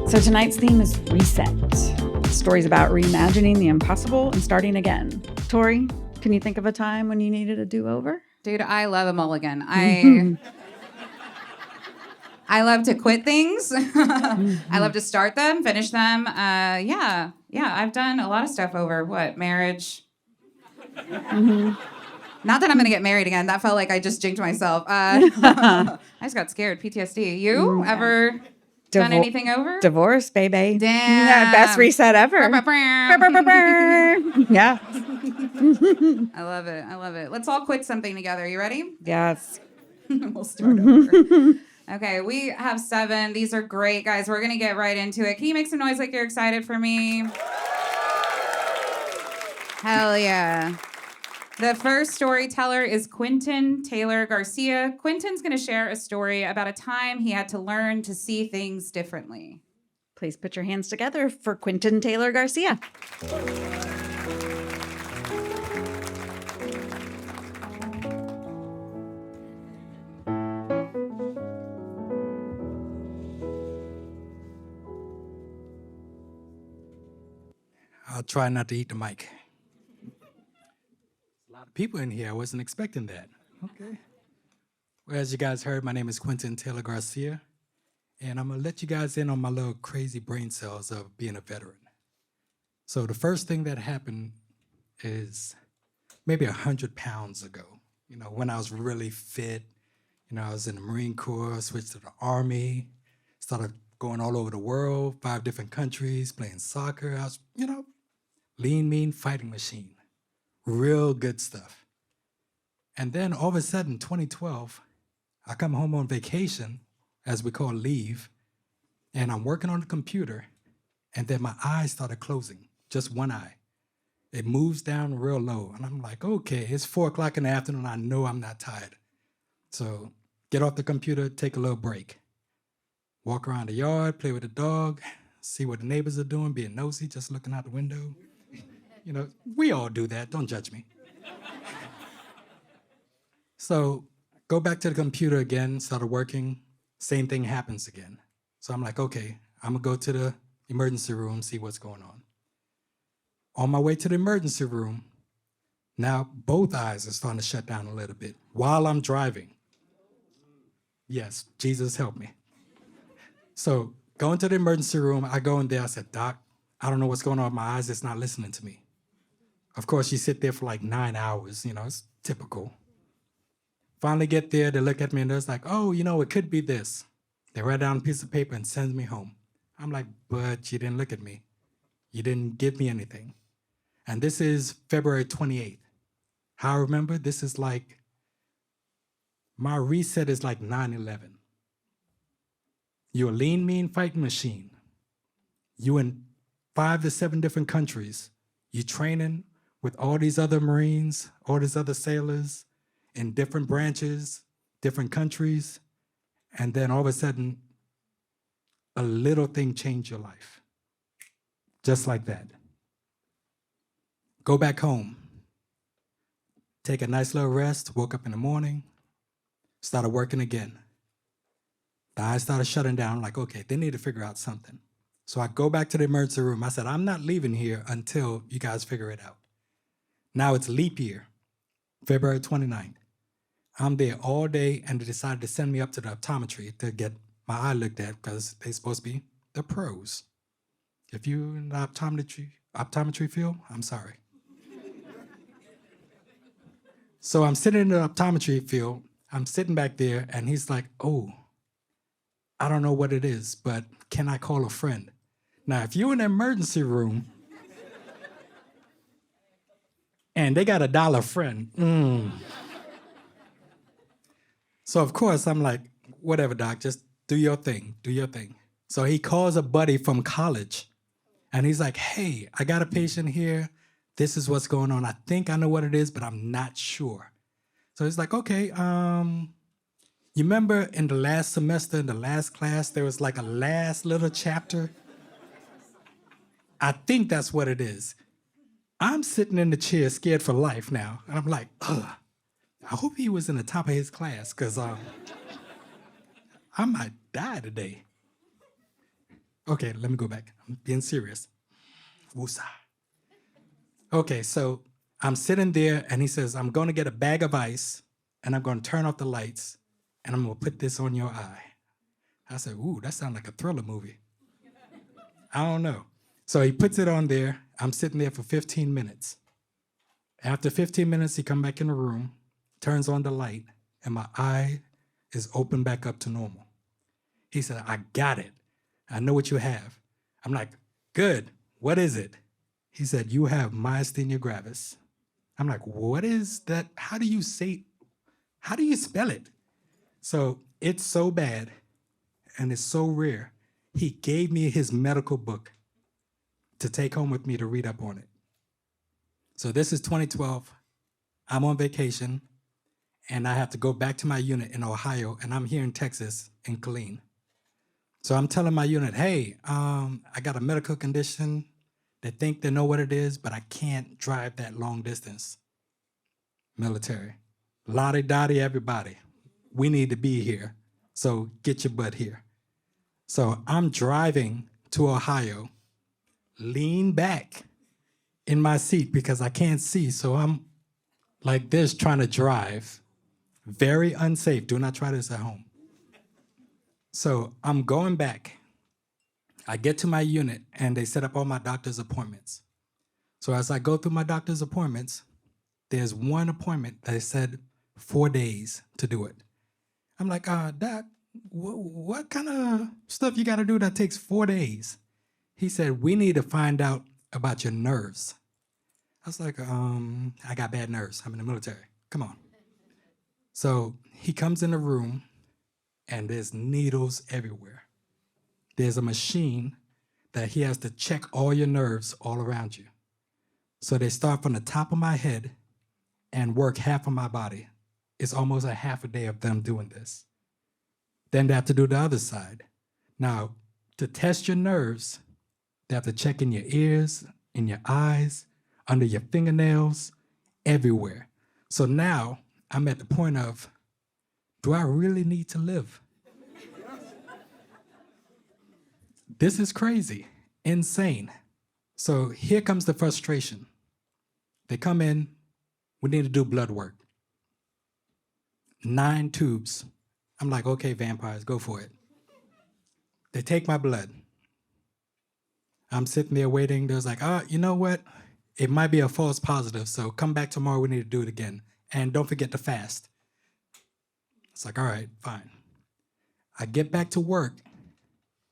So tonight's theme is reset. Stories about reimagining the impossible and starting again. Tori, can you think of a time when you needed a do-over? Dude, I love a mulligan. I love to quit things. I love to start them, finish them. Yeah, I've done a lot of stuff over, marriage? Not that I'm going to get married again. That felt like I just jinxed myself. I just got scared, PTSD. You ever done anything over? Divorce, baby. Damn. Yeah, best reset ever. Yeah. I love it. Let's all quit something together. You ready? Yes. We'll start over. Okay, we have 7. These are great, guys. We're going to get right into it. Can you make some noise like you're excited for me? Hell yeah. The first storyteller is Quinton Taylor-Garcia. Quinton's going to share a story about a time he had to learn to see things differently. Please put your hands together for Quinton Taylor-Garcia. I'll try not to eat the mic. A lot of people in here. I wasn't expecting that. Okay. Well, as you guys heard, my name is Quinton Taylor-Garcia, and I'm going to let you guys in on my little crazy brain cells of being a veteran. So the first thing that happened is maybe 100 pounds ago, when I was really fit. I was in the Marine Corps, switched to the Army, started going all over the world, 5 different countries, playing soccer. I was, lean, mean fighting machine. Real good stuff. And then all of a sudden, 2012, I come home on vacation, as we call leave, and I'm working on the computer, and then my eyes started closing, just one eye. It moves down real low, and I'm like, okay, it's 4 o'clock in the afternoon, I know I'm not tired. So get off the computer, take a little break. Walk around the yard, play with the dog, see what the neighbors are doing, being nosy, just looking out the window. We all do that. Don't judge me. So go back to the computer again, started working. Same thing happens again. So I'm like, okay, I'm going to go to the emergency room, see what's going on. On my way to the emergency room, now both eyes are starting to shut down a little bit while I'm driving. Yes, Jesus help me. So going to the emergency room, I go in there, I said, Doc, I don't know what's going on with my eyes, it's not listening to me. Of course, you sit there for like 9 hours, it's typical. Finally get there, they look at me and they're like, oh, it could be this. They write down a piece of paper and send me home. I'm like, but you didn't look at me. You didn't give me anything. And this is February 28th. How I remember, this is like, my reset is like 9/11. You're a lean, mean fighting machine. You in 5 to 7 different countries. You training with all these other Marines, all these other sailors in different branches, different countries. And then all of a sudden, a little thing changed your life. Just like that. Go back home. Take a nice little rest, woke up in the morning, started working again. The eyes started shutting down. I'm like, okay, they need to figure out something. So I go back to the emergency room. I said, I'm not leaving here until you guys figure it out. Now it's leap year, February 29th. I'm there all day, and they decided to send me up to the optometry to get my eye looked at because they're supposed to be the pros. If you're in the optometry field, I'm sorry. So I'm sitting in the optometry field. I'm sitting back there, and he's like, oh, I don't know what it is, but can I call a friend? Now, if you're in the emergency room and they got a $1 friend, So, of course, I'm like, whatever, doc, just do your thing, do your thing. So he calls a buddy from college, and he's like, hey, I got a patient here. This is what's going on. I think I know what it is, but I'm not sure. So he's like, okay, you remember in the last semester, in the last class, there was like a last little chapter? I think that's what it is. I'm sitting in the chair scared for life now. And I'm like, ugh, I hope he was in the top of his class because I might die today. Okay, let me go back. I'm being serious. Woosah. Okay, so I'm sitting there and he says, I'm gonna get a bag of ice and I'm gonna turn off the lights and I'm gonna put this on your eye. I said, ooh, that sounds like a thriller movie. I don't know. So he puts it on there. I'm sitting there for 15 minutes. After 15 minutes, he come back in the room, turns on the light, and my eye is open back up to normal. He said, I got it. I know what you have. I'm like, good. What is it? He said, you have myasthenia gravis. I'm like, what is that? How do you spell it? So it's so bad and it's so rare. He gave me his medical book to take home with me to read up on it. So this is 2012. I'm on vacation and I have to go back to my unit in Ohio, and I'm here in Texas in Killeen. So I'm telling my unit, hey, I got a medical condition. They think they know what it is, but I can't drive that long distance. Military. Lottie-dottie, everybody. We need to be here. So get your butt here. So I'm driving to Ohio, lean back in my seat because I can't see. So I'm like this trying to drive. Very unsafe. Do not try this at home. So I'm going back. I get to my unit and they set up all my doctor's appointments. So as I go through my doctor's appointments, there's one appointment that said 4 days to do it. I'm like, Doc, what kind of stuff you got to do that takes 4 days? He said, we need to find out about your nerves. I was like, I got bad nerves. I'm in the military. Come on. So he comes in the room and there's needles everywhere. There's a machine that he has to check all your nerves all around you. So they start from the top of my head and work half of my body. It's almost a half a day of them doing this. Then they have to do the other side. Now, to test your nerves, they have to check in your ears, in your eyes, under your fingernails, everywhere. So now I'm at the point of, do I really need to live? This is crazy, insane. So here comes the frustration. They come in, we need to do blood work. 9 tubes. I'm like, okay, vampires, go for it. They take my blood. I'm sitting there waiting. There's like, you know what? It might be a false positive, so come back tomorrow, we need to do it again. And don't forget to fast. It's like, all right, fine. I get back to work,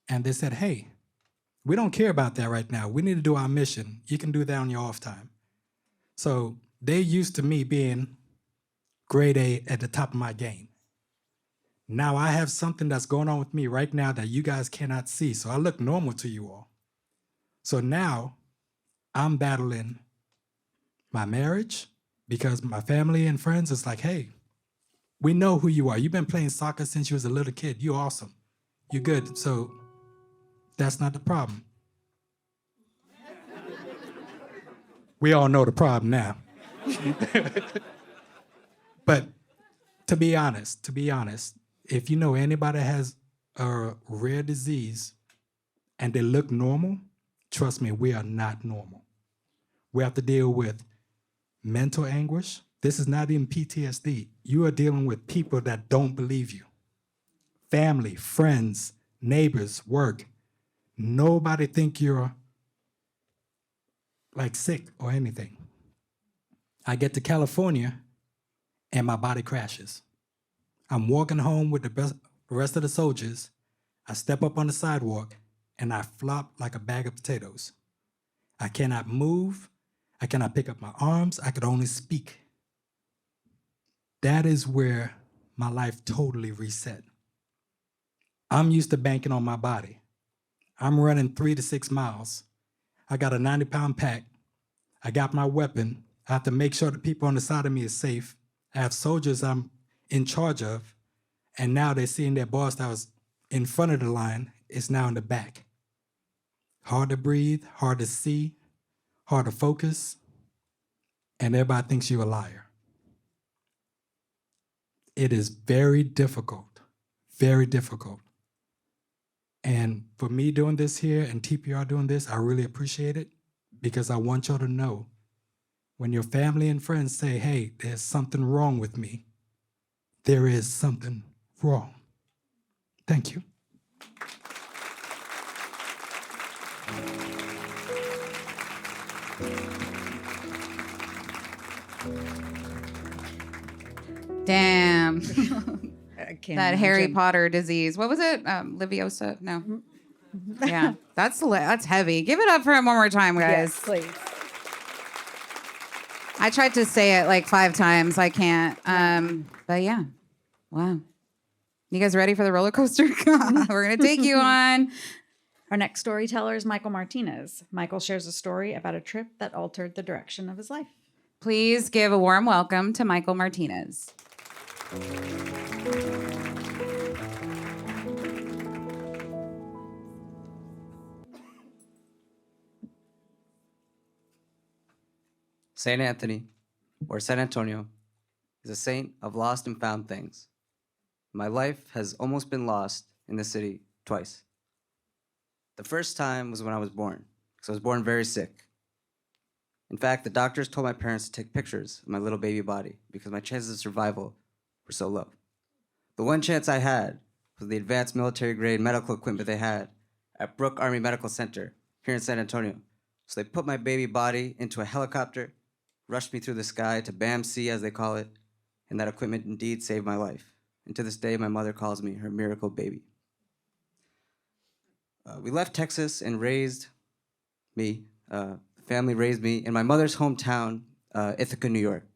and they said, hey, we don't care about that right now. We need to do our mission. You can do that on your off time. So they're used to me being grade A at the top of my game. Now I have something that's going on with me right now that you guys cannot see, so I look normal to you all. So now I'm battling my marriage because my family and friends is like, hey, we know who you are. You've been playing soccer since you was a little kid. You're awesome. You're good. So that's not the problem. We all know the problem now. But to be honest, if you know anybody has a rare disease and they look normal, trust me, we are not normal. We have to deal with mental anguish. This is not even PTSD. You are dealing with people that don't believe you. Family, friends, neighbors, work. Nobody think you're like sick or anything. I get to California and my body crashes. I'm walking home with the rest of the soldiers. I step up on the sidewalk and I flop like a bag of potatoes. I cannot move. I cannot pick up my arms. I could only speak. That is where my life totally reset. I'm used to banking on my body. I'm running 3 to 6 miles. I got a 90-pound pack. I got my weapon. I have to make sure the people on the side of me is safe. I have soldiers I'm in charge of. And now they're seeing their boss that was in front of the line is now in the back. Hard to breathe, hard to see, hard to focus. And everybody thinks you're a liar. It is very difficult, very difficult. And for me doing this here and TPR doing this, I really appreciate it because I want y'all to know when your family and friends say, hey, there's something wrong with me, there is something wrong. Thank you. Damn. I can't That Harry imagine. Potter disease. What was it? Liviosa? No. Yeah, that's heavy. Give it up for him one more time, guys. Yes, please. I tried to say it like 5 times. I can't. But yeah. Wow. You guys ready for the roller coaster? We're going to take you on. Our next storyteller is Michael Martinez. Michael shares a story about a trip that altered the direction of his life. Please give a warm welcome to Michael Martinez. Saint Anthony, or San Antonio, is a saint of lost and found things. My life has almost been lost in the city twice. The first time was when I was born, because I was born very sick. In fact, the doctors told my parents to take pictures of my little baby body because my chances of survival were so low. The one chance I had was the advanced military-grade medical equipment they had at Brooke Army Medical Center here in San Antonio. So they put my baby body into a helicopter, rushed me through the sky to BAMC, as they call it, and that equipment indeed saved my life. And to this day, my mother calls me her miracle baby. We left Texas and raised me, family raised me in my mother's hometown, Ithaca, New York.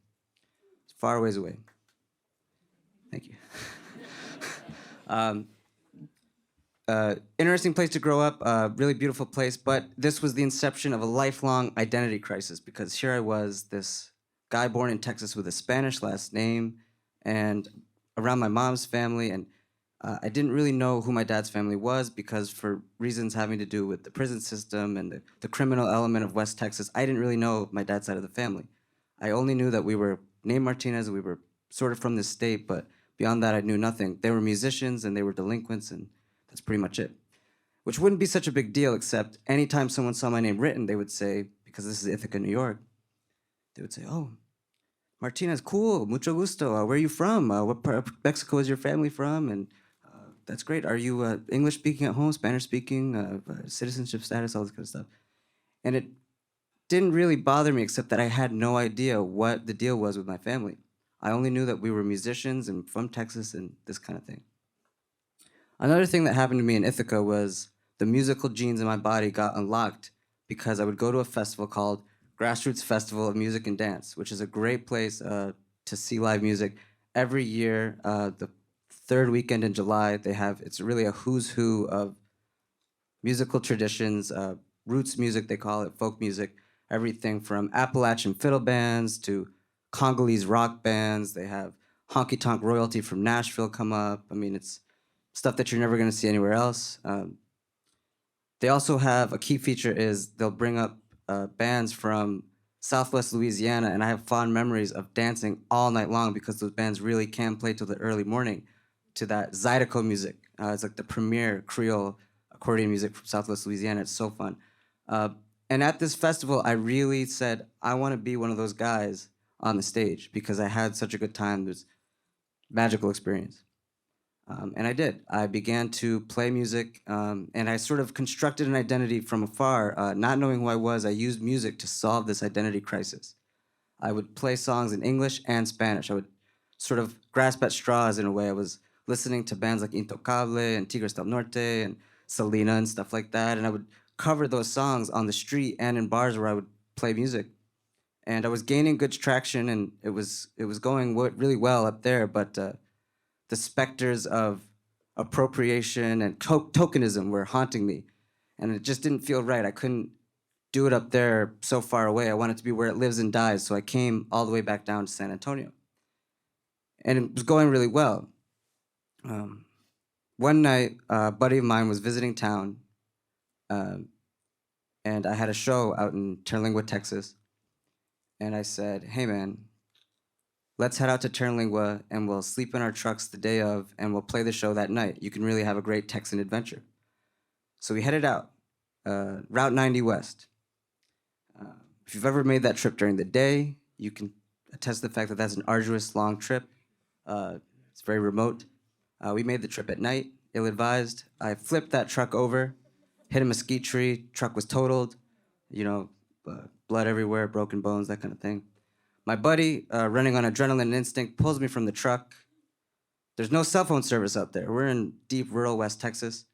It's far ways away. Thank you. Interesting place to grow up, really beautiful place, but this was the inception of a lifelong identity crisis because here I was, this guy born in Texas with a Spanish last name and around my mom's family, and I didn't really know who my dad's family was because for reasons having to do with the prison system and the criminal element of West Texas, I didn't really know my dad's side of the family. I only knew that we were named Martinez, we were sort of from this state, but beyond that, I knew nothing. They were musicians and they were delinquents, and that's pretty much it. Which wouldn't be such a big deal, except anytime someone saw my name written, they would say, because this is Ithaca, New York, they would say, oh, Martinez, cool, mucho gusto. Where are you from? What part of Mexico is your family from? And that's great. Are you English speaking at home, Spanish speaking, citizenship status, all this kind of stuff? And it didn't really bother me, except that I had no idea what the deal was with my family. I only knew that we were musicians and from Texas and this kind of thing. Another thing that happened to me in Ithaca was the musical genes in my body got unlocked because I would go to a festival called Grassroots Festival of Music and Dance, which is a great place to see live music. Every year, the third weekend in July, it's really a who's who of musical traditions, roots music, they call it, folk music, everything from Appalachian fiddle bands to Congolese rock bands. They have honky tonk royalty from Nashville come up. I mean, it's stuff that you're never going to see anywhere else. They also have a key feature is they'll bring up bands from Southwest Louisiana, and I have fond memories of dancing all night long because those bands really can play till the early morning to that Zydeco music. It's like the premier Creole accordion music from Southwest Louisiana. It's so fun. And at this festival, I really said, I want to be one of those guys on the stage because I had such a good time. It was a magical experience. And I did. I began to play music, and I sort of constructed an identity from afar. Not knowing who I was, I used music to solve this identity crisis. I would play songs in English and Spanish. I would sort of grasp at straws in a way. I was listening to bands like Intocable and Tigres del Norte and Selena and stuff like that, and I would cover those songs on the street and in bars where I would play music. And I was gaining good traction, and it was going really well up there, but the specters of appropriation and tokenism were haunting me, and it just didn't feel right. I couldn't do it up there so far away. I wanted to be where it lives and dies, so I came all the way back down to San Antonio. And it was going really well. One night, a buddy of mine was visiting town, and I had a show out in Terlingua, Texas, and I said, hey man, let's head out to Terlingua and we'll sleep in our trucks the day of and we'll play the show that night. You can really have a great Texan adventure. So we headed out, Route 90 West. If you've ever made that trip during the day, you can attest to the fact that that's an arduous, long trip. It's very remote. We made the trip at night, ill-advised. I flipped that truck over, hit a mesquite tree, truck was totaled, blood everywhere, broken bones, that kind of thing. My buddy, running on adrenaline and instinct, pulls me from the truck. There's no cell phone service up there. We're in deep rural West Texas.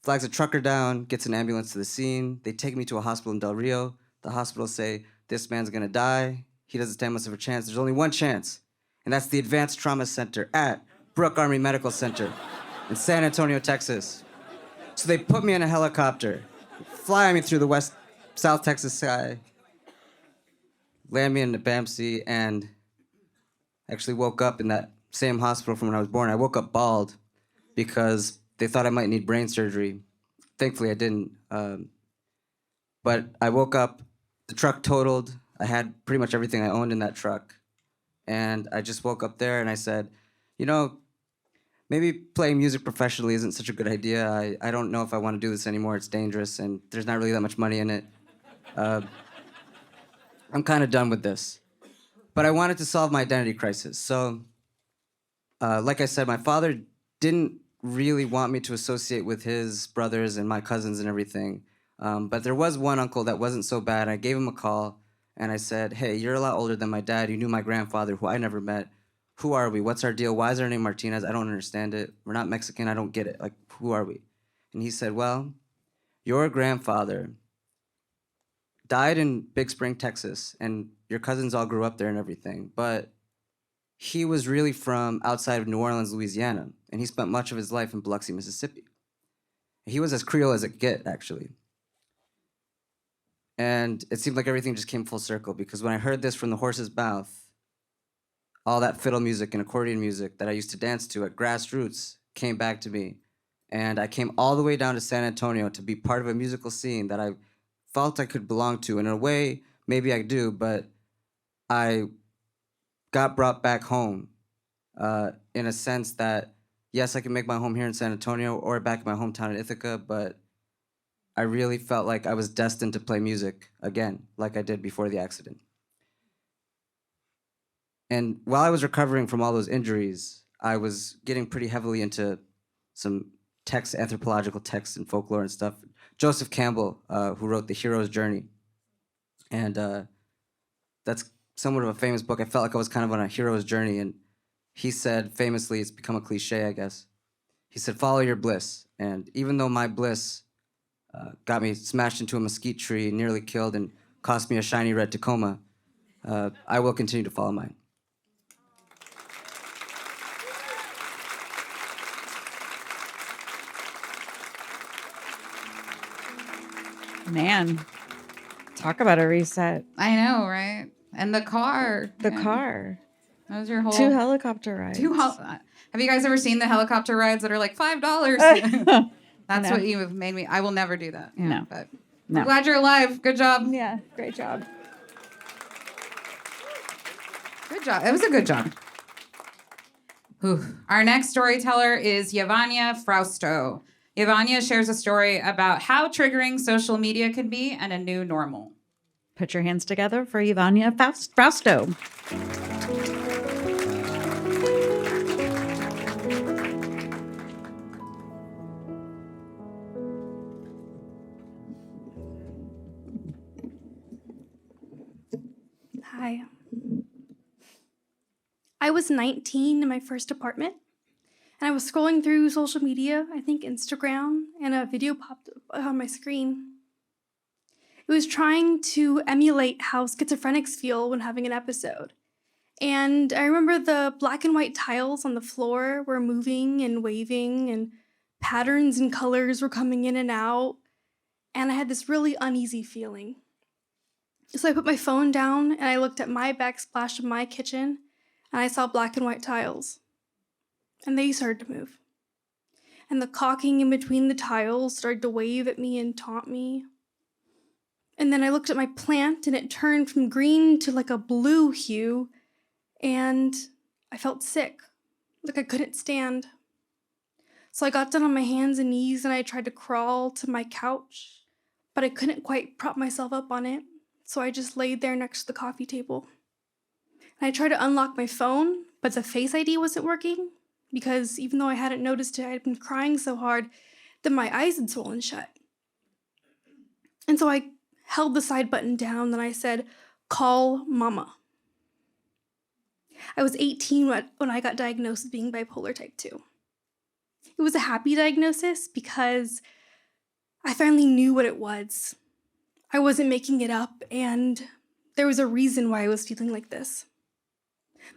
Flags a trucker down, gets an ambulance to the scene. They take me to a hospital in Del Rio. The hospital say, this man's gonna die. He doesn't stand much of a chance. There's only one chance, and that's the Advanced Trauma Center at Brooke Army Medical Center in San Antonio, Texas. So they put me in a helicopter, fly me through the South Texas sky, land me in the Bamsey, and actually woke up in that same hospital from when I was born. I woke up bald because they thought I might need brain surgery. Thankfully, I didn't. But I woke up, the truck totaled. I had pretty much everything I owned in that truck. And I just woke up there and I said, maybe playing music professionally isn't such a good idea. I don't know if I want to do this anymore. It's dangerous and there's not really that much money in it. I'm kind of done with this. But I wanted to solve my identity crisis. So, like I said, my father didn't really want me to associate with his brothers and my cousins and everything. But there was one uncle that wasn't so bad. I gave him a call and I said, hey, you're a lot older than my dad. You knew my grandfather, who I never met. Who are we? What's our deal? Why is our name Martinez? I don't understand it. We're not Mexican. I don't get it. Like, who are we? And he said, well, your grandfather died in Big Spring, Texas, and your cousins all grew up there and everything. But he was really from outside of New Orleans, Louisiana, and he spent much of his life in Biloxi, Mississippi. He was as Creole as it could get, actually. And it seemed like everything just came full circle, because when I heard this from the horse's mouth, all that fiddle music and accordion music that I used to dance to at Grassroots came back to me. And I came all the way down to San Antonio to be part of a musical scene that I felt I could belong to. And in a way, maybe I do, but I got brought back home in a sense that, yes, I can make my home here in San Antonio or back in my hometown in Ithaca, but I really felt like I was destined to play music again, like I did before the accident. And while I was recovering from all those injuries, I was getting pretty heavily into some anthropological texts and folklore and stuff. Joseph Campbell, who wrote The Hero's Journey. And that's somewhat of a famous book. I felt like I was kind of on a hero's journey. And he said, famously, it's become a cliche, I guess. He said, follow your bliss. And even though my bliss got me smashed into a mesquite tree, nearly killed, and cost me a shiny red Tacoma, I will continue to follow mine. Man, talk about a reset. I know, right? And the car. The Yeah. car. That was your whole... 2 helicopter rides. Have you guys ever seen the helicopter rides that are like $5? That's what you have made me... I will never do that. Yeah, No. But No. I'm glad you're alive. Good job. Yeah, great job. Good job. It was a good job. Whew. Our next storyteller is Yvania Frausto. Yvania shares a story about how triggering social media can be and a new normal. Put your hands together for Yvania Frausto. Hi. I was 19 in my first apartment, and I was scrolling through social media, I think Instagram, and a video popped up on my screen. It was trying to emulate how schizophrenics feel when having an episode. And I remember the black and white tiles on the floor were moving and waving, and patterns and colors were coming in and out, and I had this really uneasy feeling. So I put my phone down and I looked at my backsplash of my kitchen and I saw black and white tiles. And they started to move. And the caulking in between the tiles started to wave at me and taunt me. And then I looked at my plant and it turned from green to like a blue hue. And I felt sick, like I couldn't stand. So I got down on my hands and knees and I tried to crawl to my couch, but I couldn't quite prop myself up on it. So I just laid there next to the coffee table. And I tried to unlock my phone, but the Face ID wasn't working because even though I hadn't noticed it, I had been crying so hard that my eyes had swollen shut. And so I held the side button down and I said, "Call mama." I was 18 when I got diagnosed with being bipolar type 2. It was a happy diagnosis because I finally knew what it was. I wasn't making it up, and there was a reason why I was feeling like this.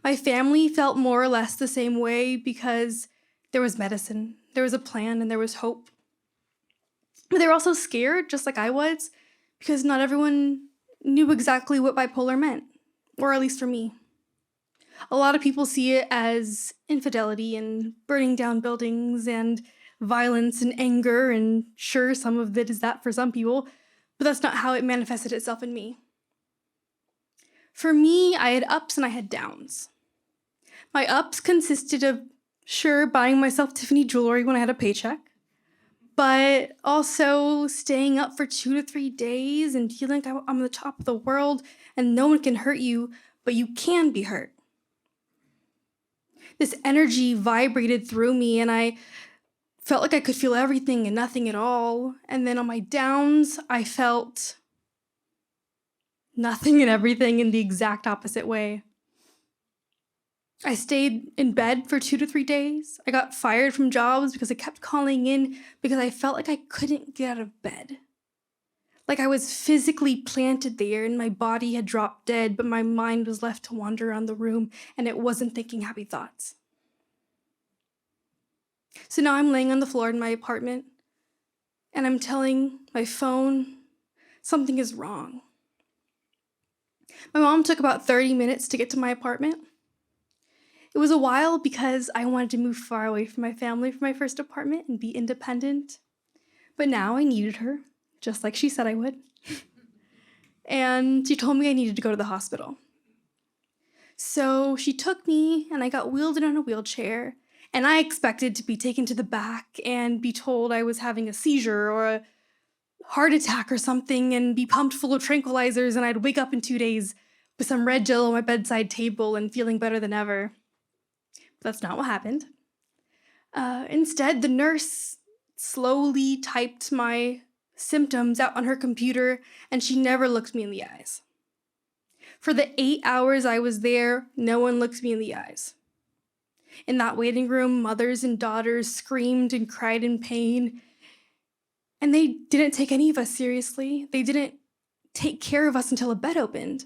My family felt more or less the same way because there was medicine, there was a plan, and there was hope. But they were also scared, just like I was, because not everyone knew exactly what bipolar meant, or at least for me. A lot of people see it as infidelity and burning down buildings and violence and anger, and sure, some of it is that for some people, but that's not how it manifested itself in me. For me, I had ups and I had downs. My ups consisted of, sure, buying myself Tiffany jewelry when I had a paycheck, but also staying up for 2 to 3 days and feeling like I'm the top of the world and no one can hurt you, but you can be hurt. This energy vibrated through me and I felt like I could feel everything and nothing at all. And then on my downs, I felt nothing and everything in the exact opposite way. I stayed in bed for 2 to 3 days. I got fired from jobs because I kept calling in because I felt like I couldn't get out of bed. Like I was physically planted there and my body had dropped dead, but my mind was left to wander around the room and it wasn't thinking happy thoughts. So now I'm laying on the floor in my apartment and I'm telling my phone something is wrong. My mom took about 30 minutes to get to my apartment. It was a while because I wanted to move far away from my family for my first apartment and be independent. But now I needed her, just like she said I would. And she told me I needed to go to the hospital. So she took me and I got wheeled in on a wheelchair. And I expected to be taken to the back and be told I was having a seizure or a heart attack or something and be pumped full of tranquilizers and I'd wake up in 2 days with some red Jell on my bedside table and feeling better than ever. But that's not what happened. Instead, the nurse slowly typed my symptoms out on her computer and she never looked me in the eyes. For the 8 hours I was there, no one looked me in the eyes. In that waiting room, mothers and daughters screamed and cried in pain. And they didn't take any of us seriously. They didn't take care of us until a bed opened.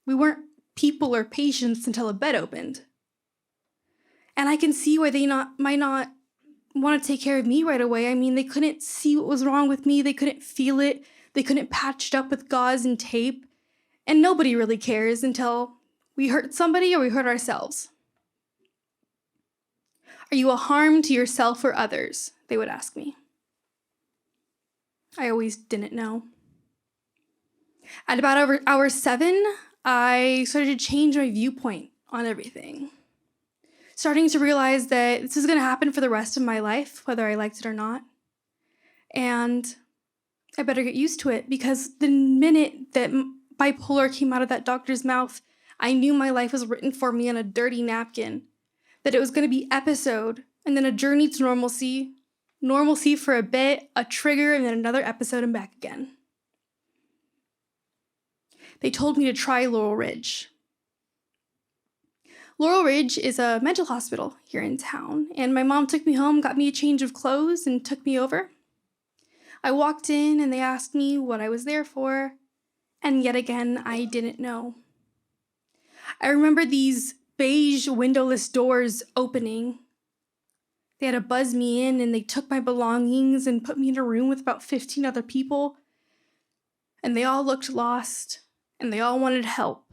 We weren't people or patients until a bed opened. And I can see why they might not want to take care of me right away. I mean, they couldn't see what was wrong with me. They couldn't feel it. They couldn't patch it up with gauze and tape. And nobody really cares until we hurt somebody or we hurt ourselves. Are you a harm to yourself or others? They would ask me. I always didn't know. At about hour 7, I started to change my viewpoint on everything. Starting to realize that this is going to happen for the rest of my life, whether I liked it or not. And I better get used to it because the minute that bipolar came out of that doctor's mouth, I knew my life was written for me on a dirty napkin. That it was going to be episode, and then a journey to normalcy for a bit, a trigger, and then another episode and back again. They told me to try Laurel Ridge. Laurel Ridge is a mental hospital here in town, and my mom took me home, got me a change of clothes, and took me over. I walked in, and they asked me what I was there for, and yet again, I didn't know. I remember these beige windowless doors opening. They had to buzz me in and they took my belongings and put me in a room with about 15 other people. And they all looked lost and they all wanted help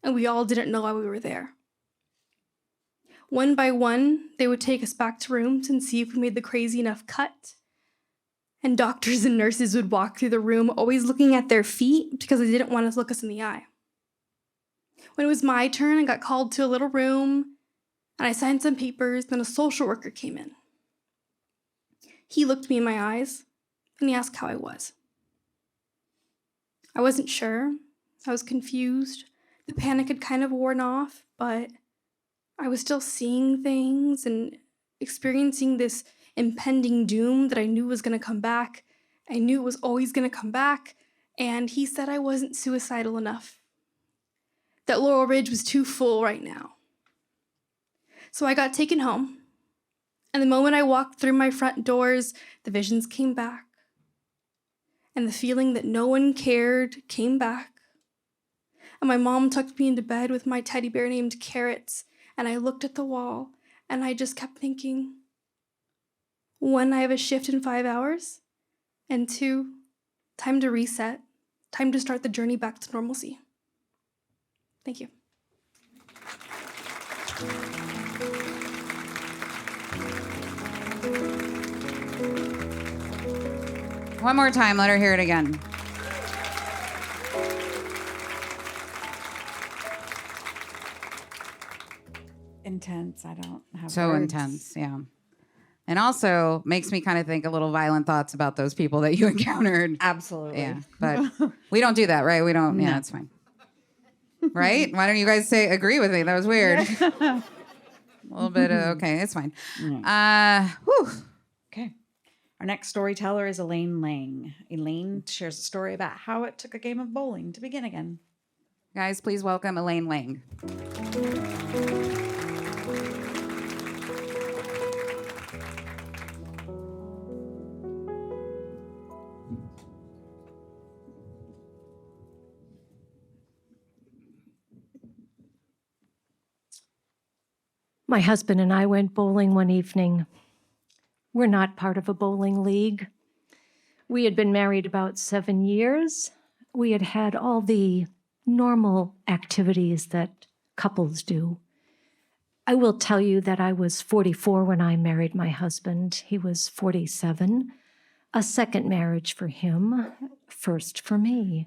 and we all didn't know why we were there. One by one, they would take us back to rooms and see if we made the crazy enough cut. And doctors and nurses would walk through the room always looking at their feet because they didn't want to look us in the eye. When it was my turn, I got called to a little room, and I signed some papers, then a social worker came in. He looked me in my eyes and he asked how I was. I wasn't sure. I was confused. The panic had kind of worn off, but I was still seeing things and experiencing this impending doom that I knew was going to come back. I knew it was always going to come back. And he said I wasn't suicidal enough, that Laurel Ridge was too full right now. So I got taken home. And the moment I walked through my front doors, the visions came back. And the feeling that no one cared came back. And my mom tucked me into bed with my teddy bear named Carrots. And I looked at the wall and I just kept thinking, one, I have a shift in 5 hours. And two, time to reset. Time to start the journey back to normalcy. Thank you. One more time, let her hear it again. Intense. I don't have So words. intense, yeah. And also makes me kind of think a little violent thoughts about those people that you encountered. Absolutely. Yeah, but we don't do that, right? We don't, yeah, No. it's fine. Right? Why don't you guys agree with me? That was weird. A little bit of, okay, it's fine. Whew. Okay. Our next storyteller is Elaine Lang. Elaine shares a story about how it took a game of bowling to begin again. Guys, please welcome Elaine Lang. My husband and I went bowling one evening. We're not part of a bowling league. We had been married about 7 years. We had had all the normal activities that couples do. I will tell you that I was 44 when I married my husband. He was 47. A second marriage for him, first for me.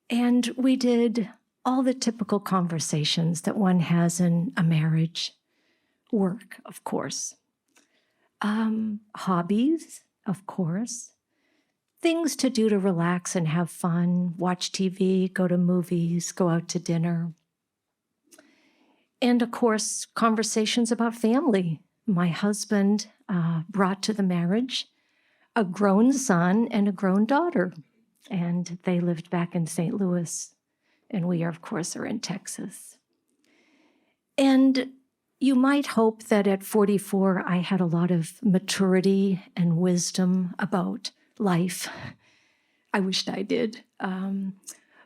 And we did all the typical conversations that one has in a marriage. Work, of course. Hobbies, of course. Things to do to relax and have fun, watch TV, go to movies, go out to dinner. And of course, conversations about family. My husband brought to the marriage a grown son and a grown daughter. And they lived back in St. Louis. And we, of course, are in Texas. And you might hope that at 44, I had a lot of maturity and wisdom about life. I wished I did.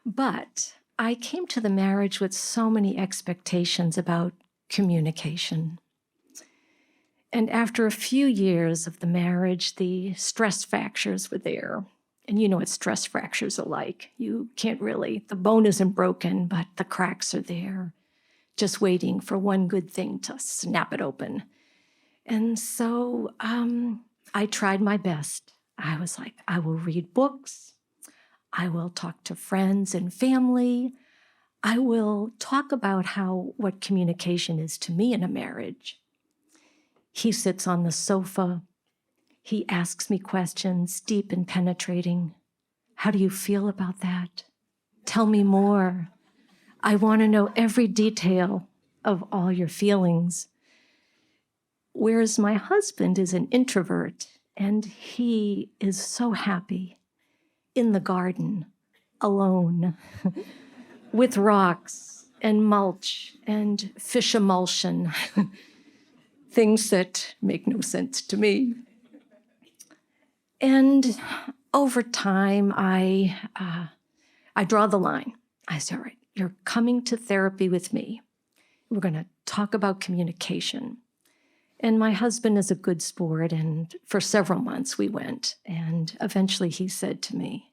But I came to the marriage with so many expectations about communication. And after a few years of the marriage, the stress fractures were there. And you know what stress fractures are like. You can't really, the bone isn't broken, but the cracks are there, just waiting for one good thing to snap it open. And so I tried my best. I was like, I will read books. I will talk to friends and family. I will talk about what communication is to me in a marriage. He sits on the sofa. He asks me questions, deep and penetrating. How do you feel about that? Tell me more. I want to know every detail of all your feelings. Whereas my husband is an introvert, and he is so happy in the garden, alone, with rocks and mulch and fish emulsion, things that make no sense to me. And over time, I draw the line. I say, all right, you're coming to therapy with me. We're going to talk about communication. And my husband is a good sport, and for several months we went. And eventually he said to me,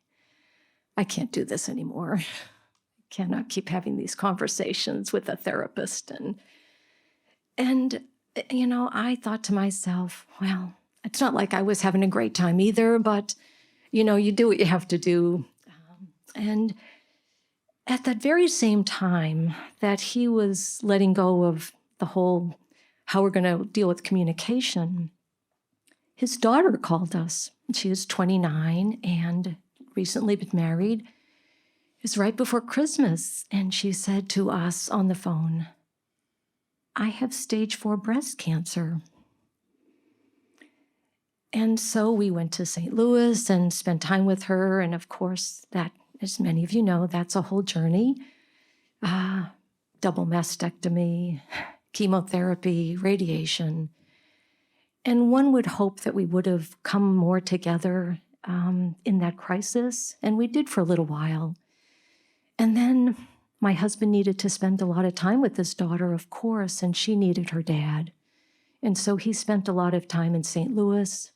I can't do this anymore. I cannot keep having these conversations with a therapist. And you know, I thought to myself, well, it's not like I was having a great time either, but, you know, you do what you have to do. And at that very same time that he was letting go of the whole how we're going to deal with communication, his daughter called us. She is 29 and recently been married. It was right before Christmas, and she said to us on the phone, "I have stage 4 breast cancer." And so we went to St. Louis and spent time with her. And of course, that, as many of you know, that's a whole journey. Double mastectomy, chemotherapy, radiation. And one would hope that we would have come more together in that crisis. And we did for a little while. And then my husband needed to spend a lot of time with his daughter, of course, and she needed her dad. And so he spent a lot of time in St. Louis,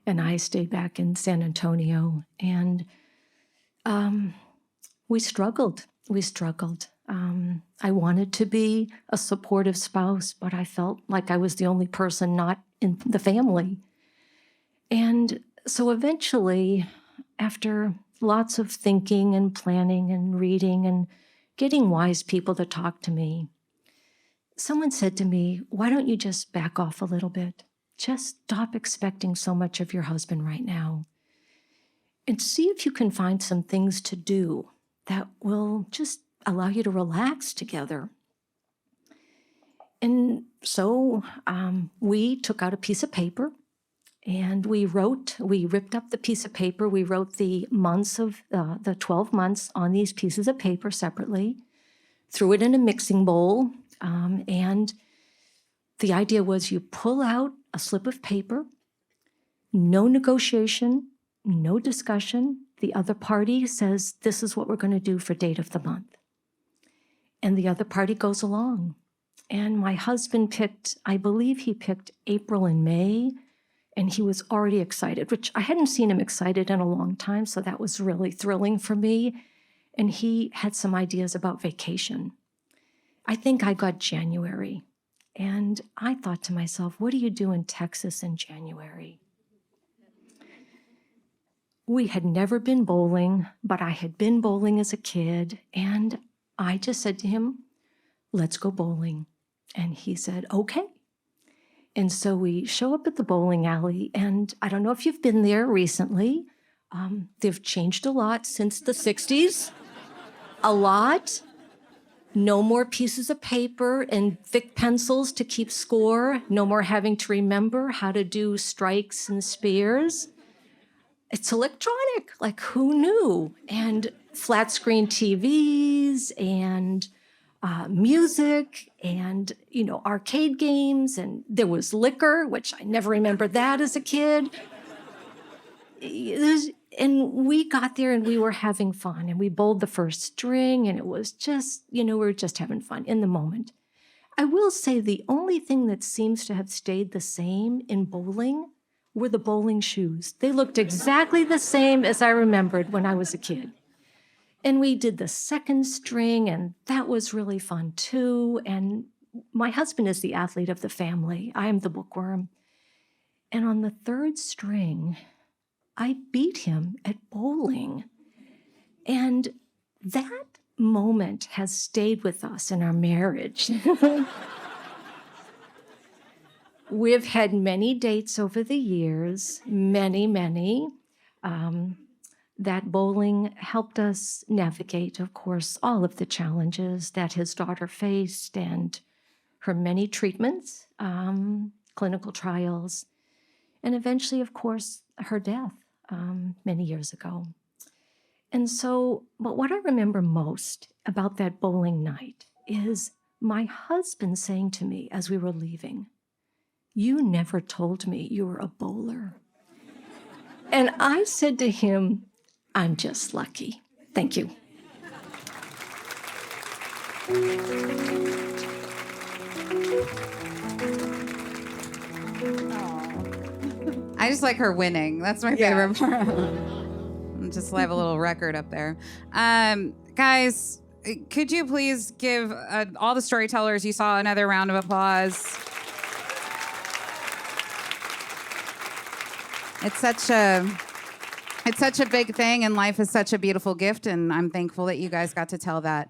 and I stayed back in San Antonio. And we struggled. I wanted to be a supportive spouse, but I felt like I was the only person not in the family. And so eventually, after lots of thinking and planning and reading and getting wise people to talk to me, someone said to me, "Why don't you just back off a little bit? Just stop expecting so much of your husband right now and see if you can find some things to do that will just allow you to relax together." And so we took out a piece of paper and we ripped up the piece of paper. We wrote the months of the 12 months on these pieces of paper separately, threw it in a mixing bowl. And the idea was you pull out a slip of paper, no negotiation, no discussion. The other party says, "This is what we're going to do for date of the month." And the other party goes along. And my husband picked, I believe he picked April and May, and he was already excited, which I hadn't seen him excited in a long time, so that was really thrilling for me. And he had some ideas about vacation. I think I got January, and I thought to myself, what do you do in Texas in January? We had never been bowling, but I had been bowling as a kid, and I just said to him, "Let's go bowling." And he said, "Okay." And so we show up at the bowling alley, and I don't know if you've been there recently. They've changed a lot since the 60s. A lot. No more pieces of paper and thick pencils to keep score. No more having to remember how to do strikes and spears. It's electronic, like who knew? And flat screen TVs and music and, arcade games. And there was liquor, which I never remembered that as a kid. And we got there and we were having fun and we bowled the first string and it was just, we were just having fun in the moment. I will say the only thing that seems to have stayed the same in bowling were the bowling shoes. They looked exactly the same as I remembered when I was a kid. And we did the second string and that was really fun too. And my husband is the athlete of the family. I am the bookworm. And on the third string, I beat him at bowling. And that moment has stayed with us in our marriage. We've had many dates over the years, many. That bowling helped us navigate, of course, all of the challenges that his daughter faced and her many treatments, clinical trials, and eventually, of course, her death. Many years ago. And so, but what I remember most about that bowling night is my husband saying to me as we were leaving, "You never told me you were a bowler." And I said to him, "I'm just lucky. Thank you." I just like her winning. That's my favorite part. Just have a little record up there. Guys, could you please give all the storytellers you saw another round of applause? It's such a big thing, and life is such a beautiful gift, and I'm thankful that you guys got to tell that.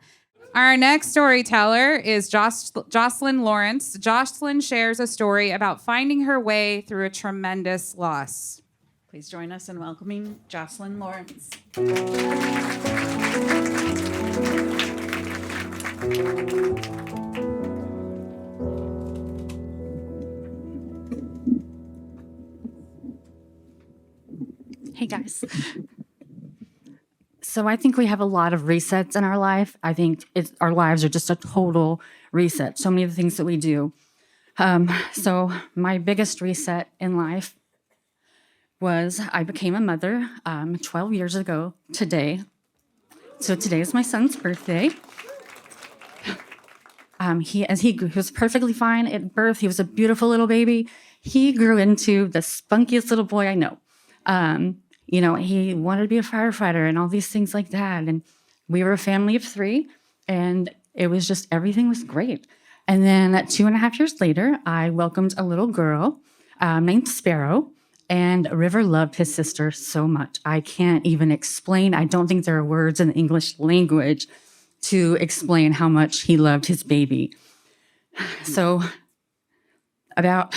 Our next storyteller is Joscelyn Laurence. Joscelyn shares a story about finding her way through a tremendous loss. Please join us in welcoming Joscelyn Laurence. Hey guys. So I think we have a lot of resets in our life. I think our lives are just a total reset. So many of the things that we do. So my biggest reset in life was I became a mother 12 years ago today. So today is my son's birthday. He was perfectly fine at birth. He was a beautiful little baby. He grew into the spunkiest little boy I know. He wanted to be a firefighter and all these things like that. And we were a family of 3, and it was just, everything was great. And then 2.5 years later, I welcomed a little girl named Sparrow, and River loved his sister so much. I can't even explain. I don't think there are words in the English language to explain how much he loved his baby. So about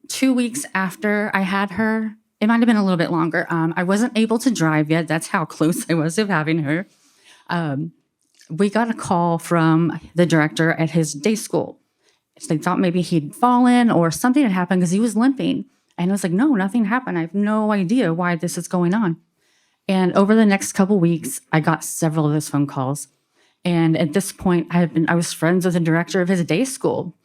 2 weeks after I had her, it might have been a little bit longer. I wasn't able to drive yet. That's how close I was to having her. We got a call from the director at his day school. They thought maybe he'd fallen or something had happened because he was limping. And I was like, no, nothing happened. I have no idea why this is going on. And over the next couple weeks, I got several of those phone calls. And at this point, I was friends with the director of his day school.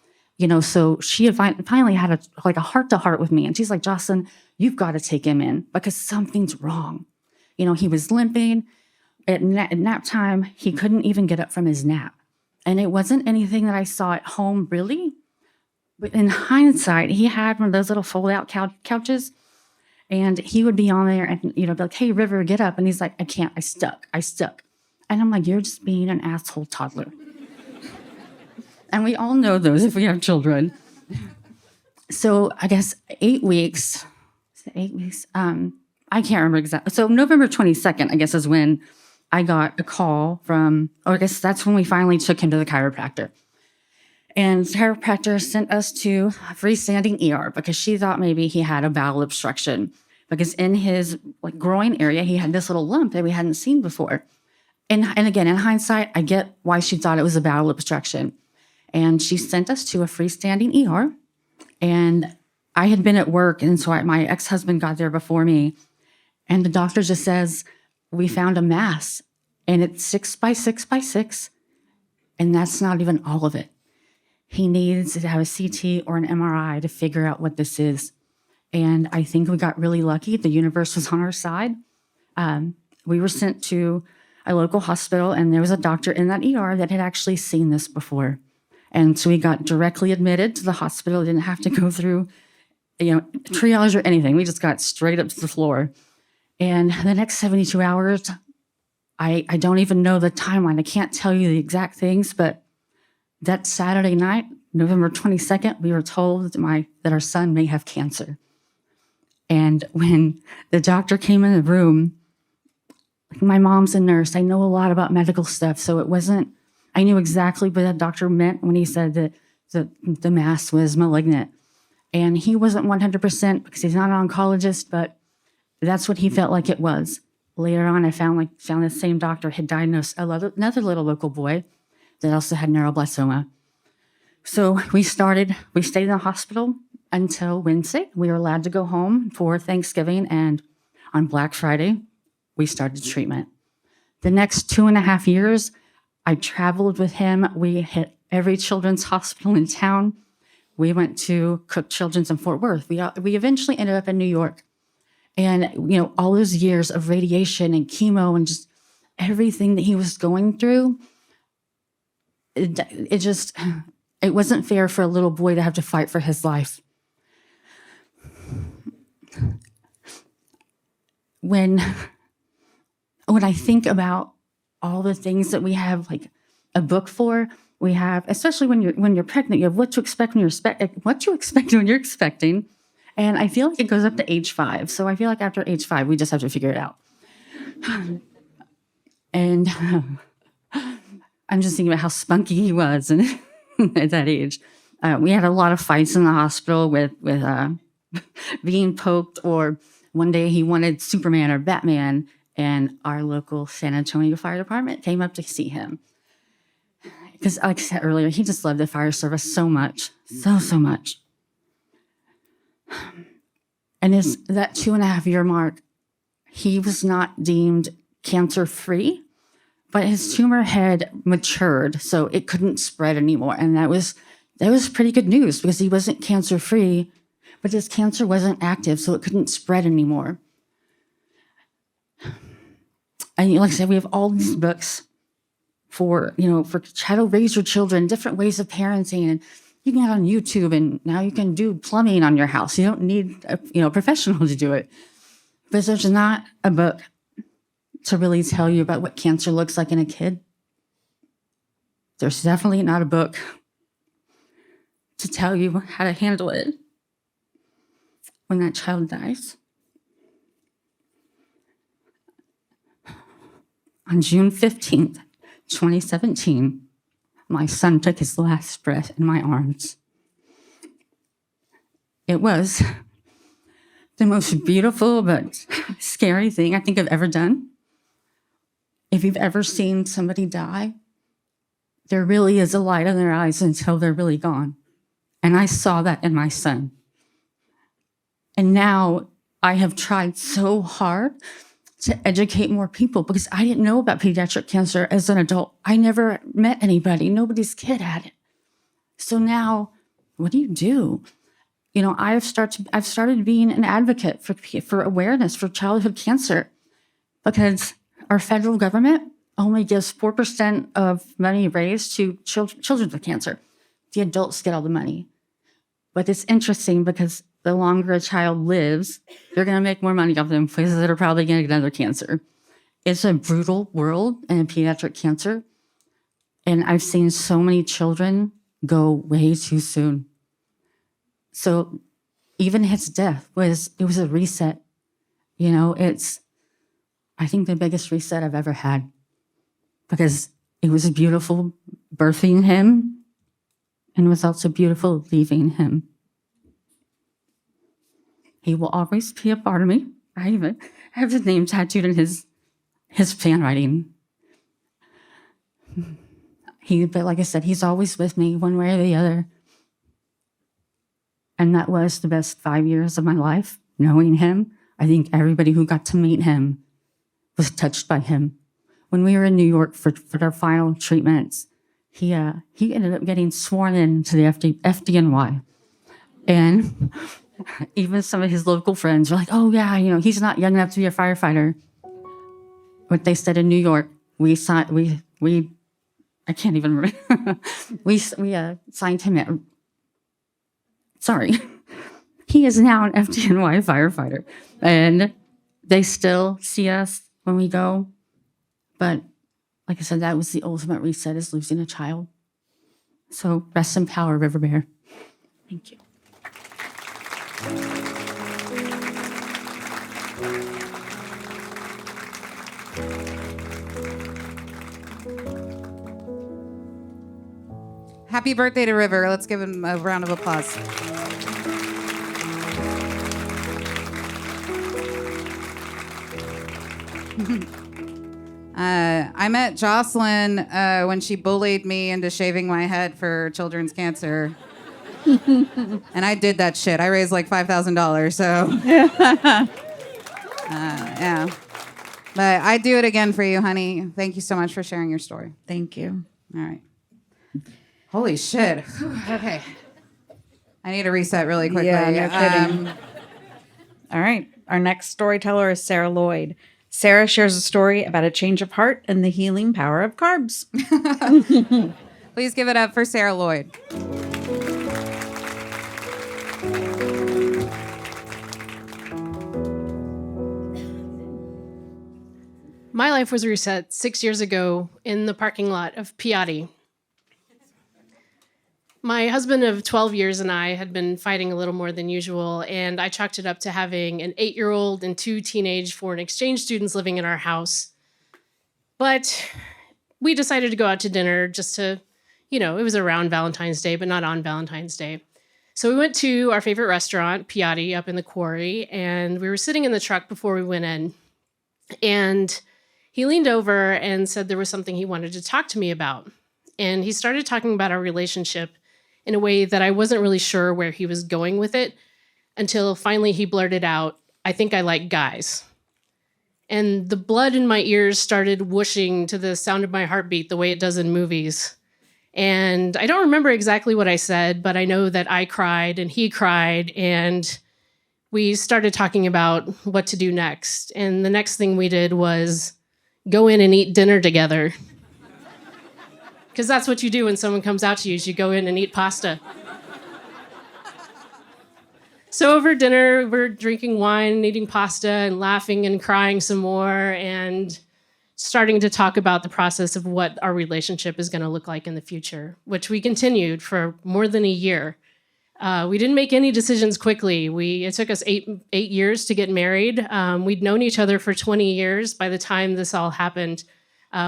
So she had finally had a heart-to-heart with me. And she's like, Joscelyn, you've got to take him in because something's wrong. He was limping. At nap time, he couldn't even get up from his nap. And it wasn't anything that I saw at home, really. But in hindsight, he had one of those little fold-out couches. And he would be on there and, be like, hey, River, get up. And he's like, I can't. I stuck. And I'm like, you're just being an asshole toddler. And we all know those if we have children. So I guess 8 weeks, I can't remember exactly. So November 22nd, I guess, is when I got a call from, or I guess that's when we finally took him to the chiropractor. And the chiropractor sent us to a freestanding ER because she thought maybe he had a bowel obstruction. Because in his groin area, he had this little lump that we hadn't seen before. And again, in hindsight, I get why she thought it was a bowel obstruction. And she sent us to a freestanding ER. And I had been at work, and so my ex-husband got there before me. And the doctor just says, we found a mass, and it's 6 by 6 by 6, and that's not even all of it. He needs to have a CT or an MRI to figure out what this is. And I think we got really lucky. The universe was on our side. We were sent to a local hospital, and there was a doctor in that ER that had actually seen this before. And so we got directly admitted to the hospital. Didn't have to go through, triage or anything. We just got straight up to the floor. And the next 72 hours, I don't even know the timeline. I can't tell you the exact things, but that Saturday night, November 22nd, we were told that our son may have cancer. And when the doctor came in the room, my mom's a nurse. I know a lot about medical stuff, so I knew exactly what that doctor meant when he said that the mass was malignant. And he wasn't 100% because he's not an oncologist, but that's what he felt like it was. Later on, I found the same doctor had diagnosed another little local boy that also had neuroblastoma. So we stayed in the hospital until Wednesday. We were allowed to go home for Thanksgiving, and on Black Friday, we started treatment. The next 2.5 years, I traveled with him. We hit every children's hospital in town. We went to Cook Children's in Fort Worth. We eventually ended up in New York. And, all those years of radiation and chemo and just everything that he was going through, it wasn't fair for a little boy to have to fight for his life. When I think about all the things that we have a book for, we have, especially when you're pregnant, you have what to expect when you're expecting. And I feel like it goes up to age 5. So I feel like after age 5, we just have to figure it out. And I'm just thinking about how spunky he was and at that age. We had a lot of fights in the hospital with being poked, or one day he wanted Superman or Batman, and our local San Antonio Fire Department came up to see him. Because like I said earlier, he just loved the fire service so much, so much. And that 2.5-year mark, he was not deemed cancer-free, but his tumor had matured, so it couldn't spread anymore. And that was pretty good news, because he wasn't cancer-free, but his cancer wasn't active, so it couldn't spread anymore. And like I said, we have all these books for how to raise your children, different ways of parenting, and you can get on YouTube, and now you can do plumbing on your house. You don't need a professional to do it. But there's not a book to really tell you about what cancer looks like in a kid. There's definitely not a book to tell you how to handle it when that child dies. On June 15th, 2017, my son took his last breath in my arms. It was the most beautiful but scary thing I think I've ever done. If you've ever seen somebody die, there really is a light in their eyes until they're really gone. And I saw that in my son. And now I have tried so hard to educate more people, because I didn't know about pediatric cancer as an adult. I never met anybody. Nobody's kid had it. So now, what do you do? I've started being an advocate for awareness for childhood cancer, because our federal government only gives 4% of money raised to children with cancer. The adults get all the money. But it's interesting, because the longer a child lives, they're going to make more money off them, because they're probably going to get another cancer. It's a brutal world in pediatric cancer. And I've seen so many children go way too soon. So even his death was a reset. It's, I think, the biggest reset I've ever had, because it was beautiful birthing him, and it was also beautiful leaving him. He will always be a part of me. I even have his name tattooed in his handwriting. But like I said, he's always with me one way or the other. And that was the best 5 years of my life, knowing him. I think everybody who got to meet him was touched by him. When we were in New York for our final treatments, he ended up getting sworn into the FDNY. And even some of his local friends were like, oh yeah, he's not young enough to be a firefighter. What they said in New York, I can't even remember. we signed him at, he is now an FDNY firefighter. And they still see us when we go. But like I said, that was the ultimate reset, is losing a child. So rest in power, River Bear. Thank you. Happy birthday to River. Let's give him a round of applause. I met Joscelyn when she bullied me into shaving my head for children's cancer. And I did that shit. I raised like $5,000, so. Yeah. But I'd do it again for you, honey. Thank you so much for sharing your story. Thank you. All right. Holy shit. Okay. I need to reset really quickly. Yeah, no kidding. All right. Our next storyteller is Sarah Loyd. Sarah shares a story about a change of heart and the healing power of carbs. Please give it up for Sarah Loyd. My life was reset 6 years ago in the parking lot of Piatti. My husband of 12 years and I had been fighting a little more than usual, and I chalked it up to having an 8-year-old and 2 teenage foreign exchange students living in our house. But we decided to go out to dinner just to, it was around Valentine's Day, but not on Valentine's Day. So we went to our favorite restaurant, Piatti, up in the quarry, and we were sitting in the truck before we went in. And he leaned over and said there was something he wanted to talk to me about. And he started talking about our relationship in a way that I wasn't really sure where he was going with it until finally he blurted out, "I think I like guys." And the blood in my ears started whooshing to the sound of my heartbeat the way it does in movies. And I don't remember exactly what I said, but I know that I cried and he cried, and we started talking about what to do next. And the next thing we did was go in and eat dinner together. Because that's what you do when someone comes out to you, is you go in and eat pasta. So over dinner, we're drinking wine and eating pasta and laughing and crying some more and starting to talk about the process of what our relationship is going to look like in the future, which we continued for more than a year. We didn't make any decisions quickly. It took us eight years to get married. We'd known each other for 20 years by the time this all happened.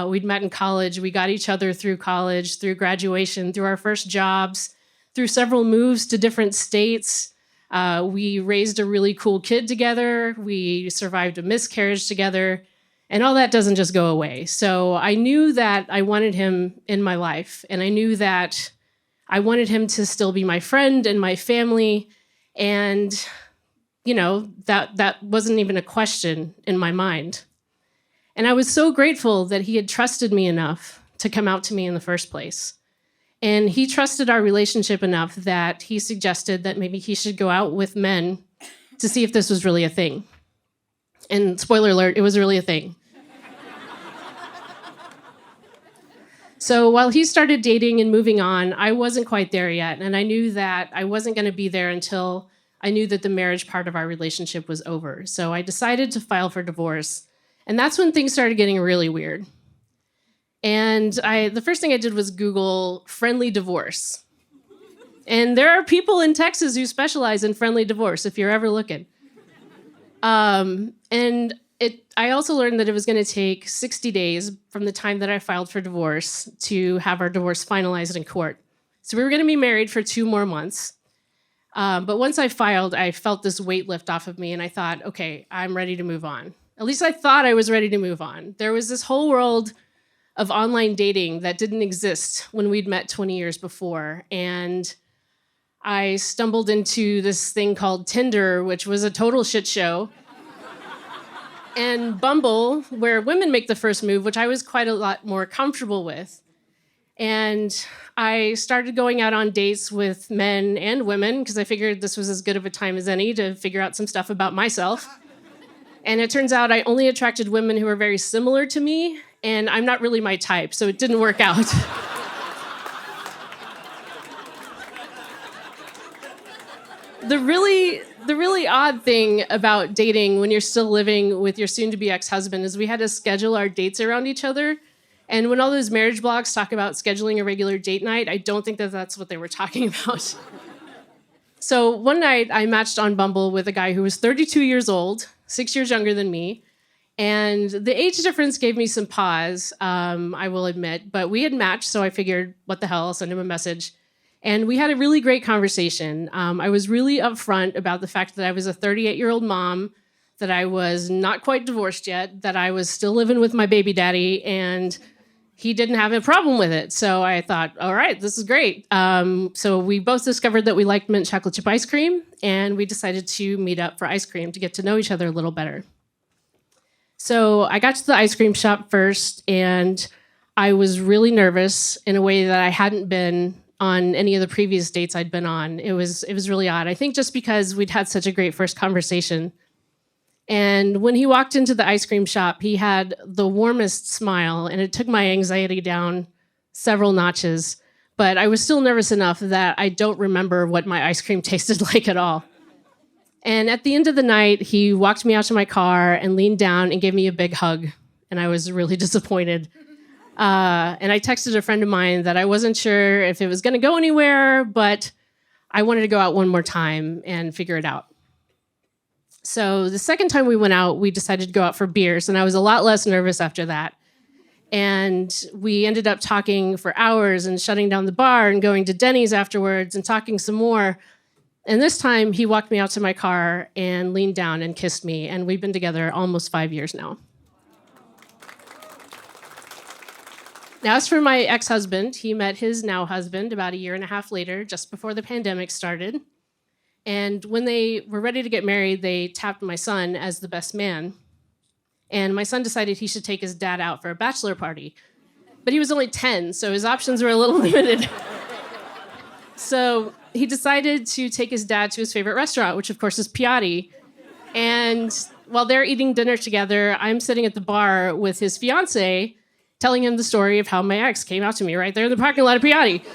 We'd met in college. We got each other through college, through graduation, through our first jobs, through several moves to different states. We raised a really cool kid together. We survived a miscarriage together. And all that doesn't just go away. So I knew that I wanted him in my life. And I knew that I wanted him to still be my friend and my family. And, that wasn't even a question in my mind. And I was so grateful that he had trusted me enough to come out to me in the first place. And he trusted our relationship enough that he suggested that maybe he should go out with men to see if this was really a thing. And spoiler alert, it was really a thing. So while he started dating and moving on, I wasn't quite there yet. And I knew that I wasn't going to be there until I knew that the marriage part of our relationship was over. So I decided to file for divorce. And that's when things started getting really weird. And the first thing I did was Google friendly divorce. And there are people in Texas who specialize in friendly divorce, if you're ever looking. I also learned that it was going to take 60 days from the time that I filed for divorce to have our divorce finalized in court. So we were going to be married for 2 more months. But once I filed, I felt this weight lift off of me, and I thought, okay, I'm ready to move on. At least I thought I was ready to move on. There was this whole world of online dating that didn't exist when we'd met 20 years before. And I stumbled into this thing called Tinder, which was a total shit show. And Bumble, where women make the first move, which I was quite a lot more comfortable with. And I started going out on dates with men and women because I figured this was as good of a time as any to figure out some stuff about myself. And it turns out I only attracted women who were very similar to me, and I'm not really my type, so it didn't work out. The really odd thing about dating when you're still living with your soon-to-be ex-husband is we had to schedule our dates around each other. And when all those marriage blogs talk about scheduling a regular date night, I don't think that that's what they were talking about. So one night I matched on Bumble with a guy who was 32 years old, 6 years younger than me. And the age difference gave me some pause, I will admit. But we had matched, so I figured, what the hell, I'll send him a message. And we had a really great conversation. I was really upfront about the fact that I was a 38-year-old mom, that I was not quite divorced yet, that I was still living with my baby daddy, and he didn't have a problem with it. So I thought, all right, this is great. So we both discovered that we liked mint chocolate chip ice cream, and we decided to meet up for ice cream to get to know each other a little better. So I got to the ice cream shop first, and I was really nervous in a way that I hadn't been on any of the previous dates I'd been on. It was really odd. I think just because we'd had such a great first conversation. And when he walked into the ice cream shop, he had the warmest smile, and it took my anxiety down several notches. But I was still nervous enough that I don't remember what my ice cream tasted like at all. And at the end of the night, he walked me out to my car and leaned down and gave me a big hug. And I was really disappointed. And I texted a friend of mine that I wasn't sure if it was going to go anywhere, but I wanted to go out one more time and figure it out. So the second time we went out, we decided to go out for beers, and I was a lot less nervous after that. And we ended up talking for hours and shutting down the bar and going to Denny's afterwards and talking some more. And this time he walked me out to my car and leaned down and kissed me. And we've been together almost 5 years now. Now, as for my ex-husband, he met his now husband about 1.5 years later, just before the pandemic started. And when they were ready to get married, they tapped my son as the best man. And my son decided he should take his dad out for a bachelor party. But he was only 10, so his options were a little limited. So he decided to take his dad to his favorite restaurant, which of course is Piatti. And while they're eating dinner together, I'm sitting at the bar with his fiance, telling him the story of how my ex came out to me right there in the parking lot of Piatti.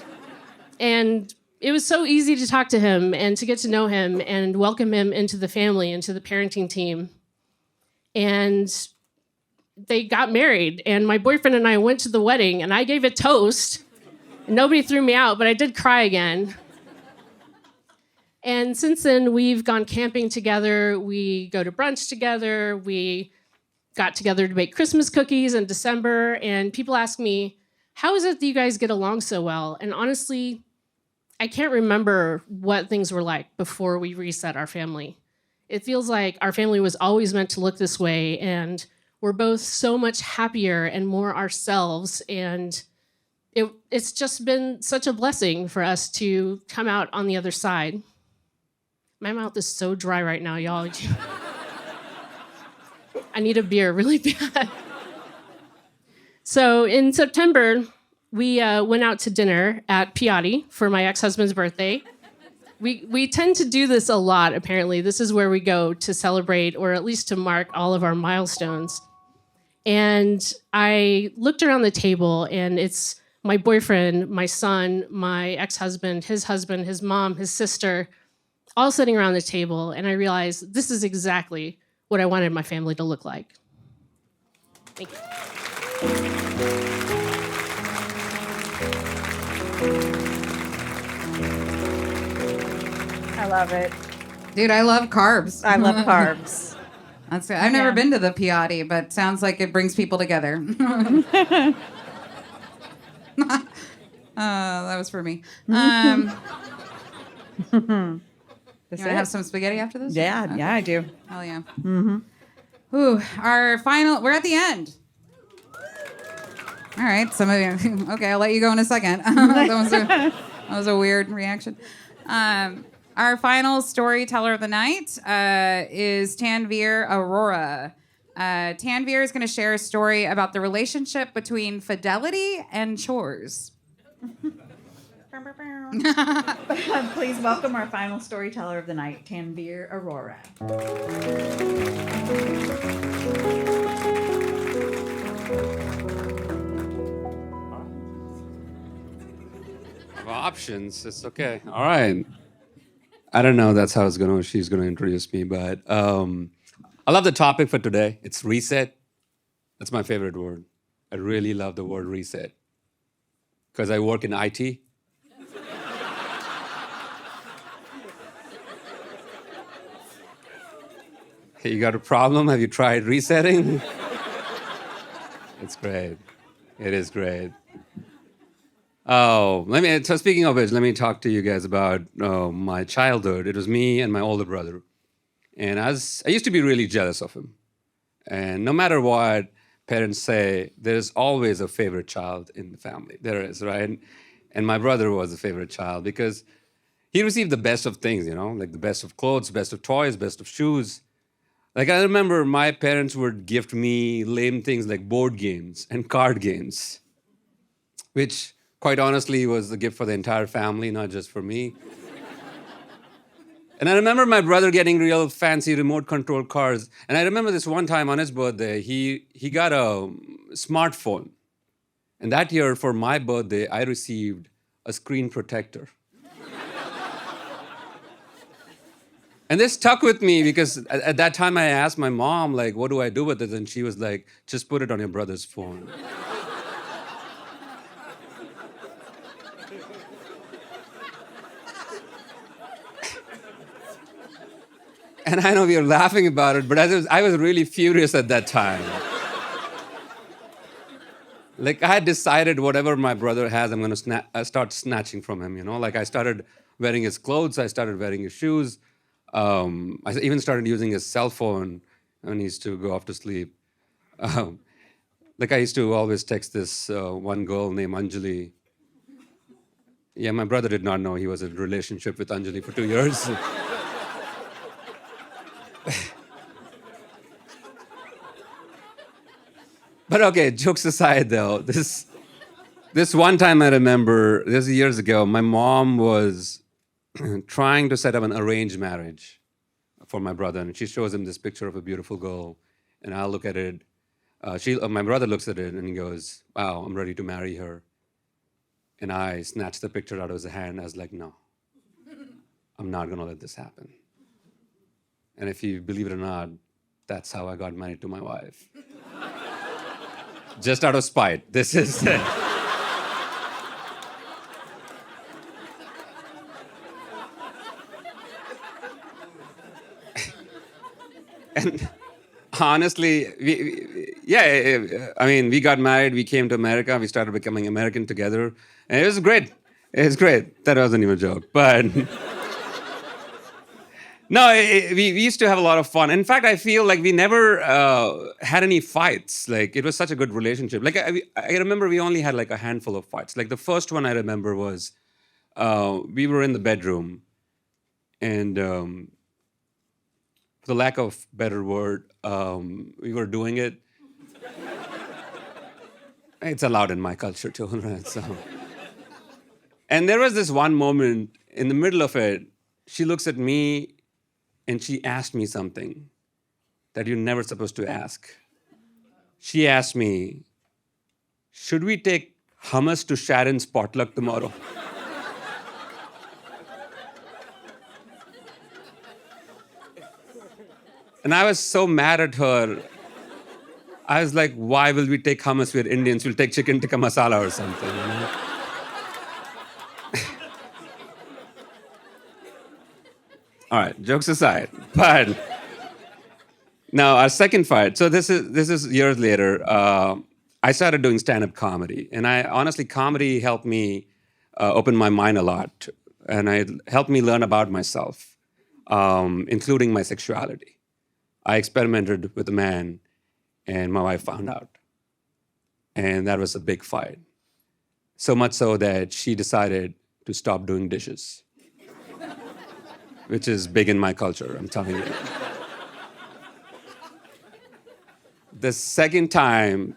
And it was so easy to talk to him and to get to know him and welcome him into the family, into the parenting team. And they got married, and my boyfriend and I went to the wedding, and I gave a toast. Nobody threw me out, but I did cry again. And since then, we've gone camping together. We go to brunch together. We got together to bake Christmas cookies in December. And people ask me, how is it that you guys get along so well? And honestly, I can't remember what things were like before we reset our family. It feels like our family was always meant to look this way, and we're both so much happier and more ourselves. And it's just been such a blessing for us to come out on the other side. My mouth is so dry right now, y'all. I need a beer really bad. So in September, we went out to dinner at Piatti for my ex-husband's birthday. We tend to do this a lot, apparently. This is where we go to celebrate, or at least to mark all of our milestones. And I looked around the table, and it's my boyfriend, my son, my ex-husband, his mom, his sister, all sitting around the table. And I realized this is exactly what I wanted my family to look like. Thank you. I love it. Dude, I love carbs. I love carbs. That's good. I've never been to the Piatti, but sounds like it brings people together. That was for me. You want to have some spaghetti after this? Yeah, Okay. yeah, I do. Hell yeah. Mm-hmm. Ooh, we're at the end. All right, some of you, okay, I'll let you go in a second. That was a weird reaction. Our final storyteller of the night is Tanveer Arora. Tanveer is going to share a story about the relationship between fidelity and chores. Please welcome our final storyteller of the night, Tanveer Arora. Options, it's okay. All right. I don't know that's how she's gonna introduce me, but I love the topic for today. It's reset. That's my favorite word. I really love the word reset because I work in IT. Hey, you got a problem? Have you tried resetting? It's great. It is great. Oh, so speaking of which, let me talk to you guys about my childhood. It was me and my older brother. And I used to be really jealous of him. And no matter what parents say, there's always a favorite child in the family. There is, right? And my brother was a favorite child because he received the best of things, like the best of clothes, best of toys, best of shoes. Like I remember my parents would gift me lame things like board games and card games, which quite honestly was a gift for the entire family, not just for me. And I remember my brother getting real fancy remote control cars. And I remember this one time on his birthday, he got a smartphone. And that year for my birthday, I received a screen protector. And this stuck with me because at that time I asked my mom, like, what do I do with it? And she was like, just put it on your brother's phone. And I know we are laughing about it, but I was really furious at that time. Like I had decided whatever my brother has, I'm going to start snatching from him, you know? Like I started wearing his clothes, I started wearing his shoes. I even started using his cell phone when he used to go off to sleep. Um, like I used to always text this one girl named Anjali. Yeah, my brother did not know he was in a relationship with Anjali for 2 years. But okay, jokes aside though, this one time I remember, this was years ago, my mom was trying to set up an arranged marriage for my brother, and she shows him this picture of a beautiful girl, and I look at it. My brother looks at it and he goes, "Wow, I'm ready to marry her." And I snatched the picture out of his hand. I was like, "No, I'm not gonna let this happen." And if you believe it or not, that's how I got married to my wife. Just out of spite. This is it. And honestly, we got married, we came to America, we started becoming American together, and it was great. It was great. That wasn't even a joke, but no, we used to have a lot of fun. In fact, I feel like we never had any fights. Like it was such a good relationship. Like I remember we only had like a handful of fights. Like the first one I remember was we were in the bedroom, and for the lack of better word, we were doing it. It's allowed in my culture too, right? So, and there was this one moment in the middle of it. She looks at me and she asked me something that you're never supposed to ask. She asked me, "Should we take hummus to Sharon's potluck tomorrow?" And I was so mad at her. I was like, "Why will we take hummus? We're Indians. We'll take chicken tikka masala or something." You know? All right, jokes aside. But now our second fight. So this is years later. I started doing stand-up comedy, and honestly, comedy helped me open my mind a lot, and it helped me learn about myself, including my sexuality. I experimented with a man, and my wife found out. And that was a big fight. So much so that she decided to stop doing dishes, which is big in my culture, I'm telling you. The second time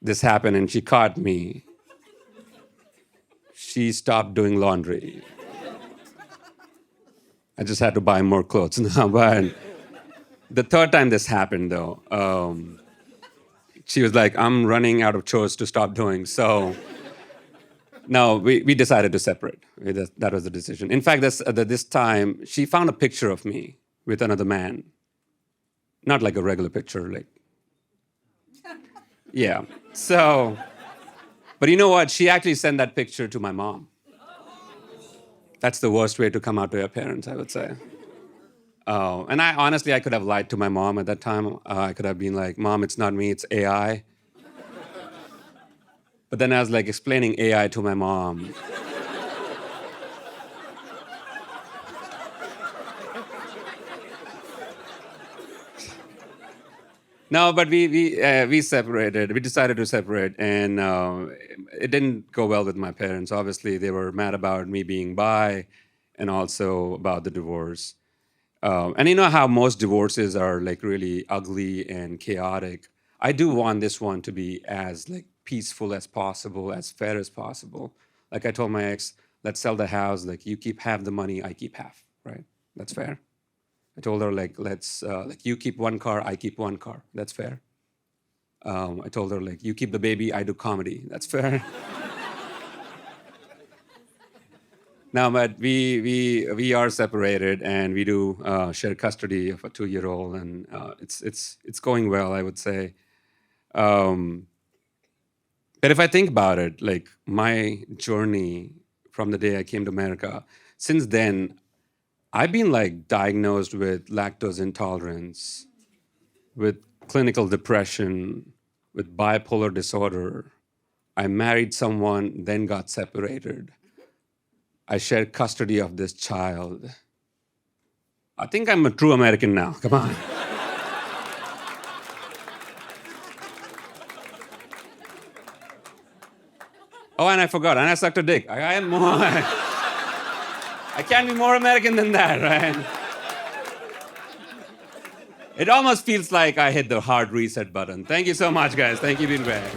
this happened and she caught me, she stopped doing laundry. I just had to buy more clothes now, but the third time this happened, though, she was like, "I'm running out of chores to stop doing." So, no, we decided to separate. That was the decision. In fact, this time, she found a picture of me with another man. Not like a regular picture, like, yeah. So, but you know what? She actually sent that picture to my mom. That's the worst way to come out to your parents, I would say. And I could have lied to my mom at that time. I could have been like, "Mom, it's not me, it's AI." But then I was like explaining AI to my mom. No, but we separated. We decided to separate, and it didn't go well with my parents. Obviously, they were mad about me being bi, and also about the divorce. And you know how most divorces are like really ugly and chaotic. I do want this one to be as like peaceful as possible, as fair as possible. Like I told my ex, "Let's sell the house. Like you keep half the money, I keep half. Right? That's fair." I told her like, "Let's like you keep one car, I keep one car. That's fair." I told her like, "You keep the baby, I do comedy. That's fair." No, but we are separated, and we do share custody of a 2-year-old, and it's going well, I would say. But if I think about it, like my journey from the day I came to America, since then, I've been like diagnosed with lactose intolerance, with clinical depression, with bipolar disorder. I married someone, then got separated. I shared custody of this child. I think I'm a true American now. Come on. Oh, and I forgot, and I sucked a dick. I am more. I can't be more American than that, right? It almost feels like I hit the hard reset button. Thank you so much, guys. Thank you for being back.